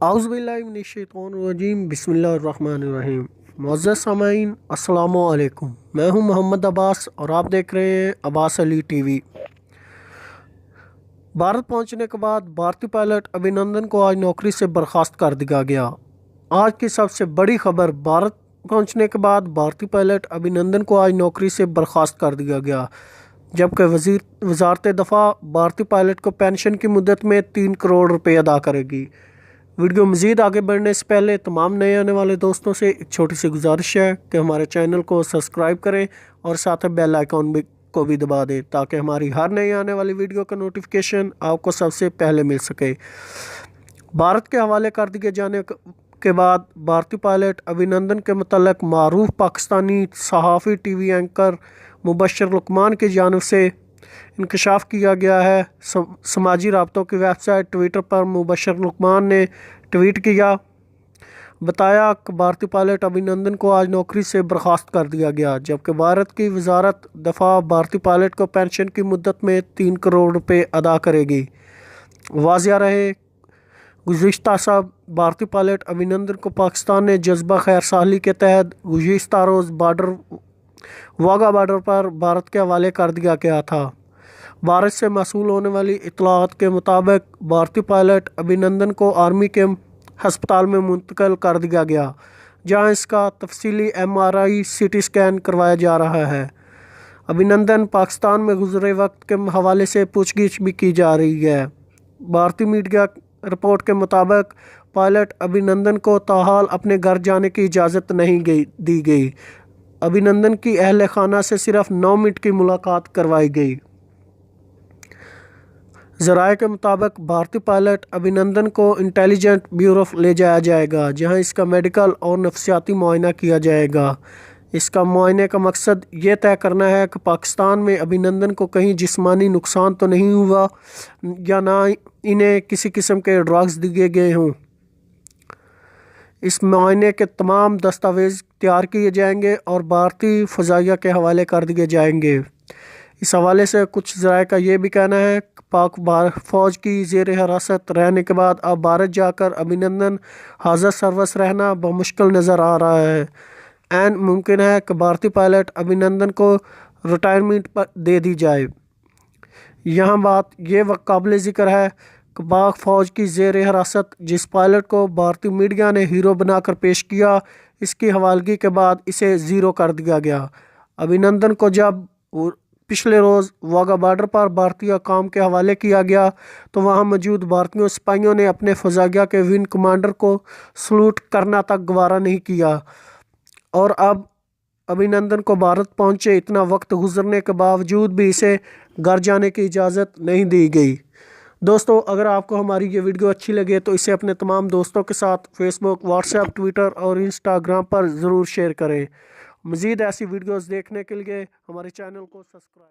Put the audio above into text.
आउज़ुबिल्लाहिमिनश्शैतानिर्रजीम बिस्मिल्लाहिर्रहमानिर्रहीम। मुअज़्ज़ज़ सामाईन अस्सलामु अलैकुम। मैं हूं मोहम्मद अब्बास और आप देख रहे हैं अब्बास अली टीवी। भारत पहुंचने के बाद भारतीय पायलट अभिनंदन को आज नौकरी से बर्खास्त कर दिया गया। आज की सबसे बड़ी खबर, भारत पहुंचने के बाद भारतीय पायलट अभिनंदन को आज नौकरी से बर्खास्त कर दिया गया, जबकि वज़ारत दफ़ा भारतीय पायलट को पेंशन की मुद्दत में 3 करोड़ रुपए अदा करेगी। वीडियो मज़ीद आगे बढ़ने से पहले तमाम नए आने वाले दोस्तों से एक छोटी सी गुजारिश है कि हमारे चैनल को सब्सक्राइब करें और साथ में बेल आइकॉन को भी दबा दें ताकि हमारी हर नई आने वाली वीडियो का नोटिफिकेशन आपको सबसे पहले मिल सके। भारत के हवाले कर दिए जाने के बाद भारतीय पायलट अभिनंदन के मुतल्लिक़ मारूफ पाकिस्तानी सहाफ़ी टीवी एंकर मुबशर लुकमान की जानिब से इंकशाफ किया गया है। समाजी राब्तों की वेबसाइट ट्विटर पर मुबशर लुकमान ने ट्वीट किया, बताया कि भारतीय पायलट अभिनंदन को आज नौकरी से बर्खास्त कर दिया गया, जबकि भारत की वज़ारत दफ़ा भारतीय पायलट को पेंशन की मुद्दत में 3 करोड़ रुपए अदा करेगी। वाज़िया रहे, गुज़िश्ता साल भारतीय पायलट अभिनंदन को पाकिस्तान ने जज्बा खैरसाली के तहत गुज़िश्ता रोज़ वाघा बॉर्डर पर भारत के हवाले कर दिया गया था। भारत से मौसूल होने वाली इत्तलात के मुताबिक भारतीय पायलट अभिनंदन को आर्मी के हस्पताल में मुंतकिल कर दिया गया, जहां इसका तफसीली MRI CT स्कैन करवाया जा रहा है। अभिनंदन पाकिस्तान में गुजरे वक्त के हवाले से पूछगिछ भी की जा रही है। भारतीय मीडिया रिपोर्ट के मुताबिक पायलट अभिनंदन को ताहाल अपने घर जाने की इजाज़त नहीं दी गई। अभिनंदन की अहल खाना से सिर्फ 9 मिनट की मुलाकात करवाई गई। ज़राए के मुताबिक भारतीय पायलट अभिनंदन को इंटेलिजेंट ब्यूरो ले जाया जाएगा, जहां इसका मेडिकल और नफ्सियाती मुआयना किया जाएगा। इसका मुआयने का मकसद ये तय करना है कि पाकिस्तान में अभिनंदन को कहीं जिस्मानी नुकसान तो नहीं हुआ या ना इन्हें किसी किस्म के ड्रग्स दिए गए हों। इस मुआयने के तमाम दस्तावेज़ तैयार किए जाएंगे और भारतीय फ़ज़ाइया के हवाले कर दिए जाएंगे। इस हवाले से कुछ ज़राए का ये भी कहना है कि पाक फ़ौज की ज़ेर हिरासत रहने के बाद अब भारत जाकर अभिनंदन हाज़र सर्वस रहना बमुश्किल नज़र आ रहा है। ऐन मुमकिन है कि भारतीय पायलट अभिनंदन को रिटायरमेंट पर दे दी जाए। यहाँ बात ये काबिल ज़िक्र है कि पाक फ़ौज की ज़ेर हिरासत जिस पायलट को भारतीय मीडिया ने हीरो बनाकर पेश किया, इसकी हवालगी के बाद इसे ज़ीरो कर दिया गया। अभिनंदन को जब पिछले रोज़ वाघा बॉर्डर पर भारतीय काम के हवाले किया गया तो वहां मौजूद भारतीय सिपाहियों ने अपने फ़ज़ाइया के विंग कमांडर को सलूट करना तक गवारा नहीं किया, और अब अभिनंदन को भारत पहुंचे इतना वक्त गुजरने के बावजूद भी इसे घर जाने की इजाज़त नहीं दी गई। दोस्तों, अगर आपको हमारी ये वीडियो अच्छी लगे तो इसे अपने तमाम दोस्तों के साथ फेसबुक, व्हाट्सएप, ट्विटर और इंस्टाग्राम पर ज़रूर शेयर करें। मज़ीद ऐसी वीडियोस देखने के लिए हमारे चैनल को सब्सक्राइब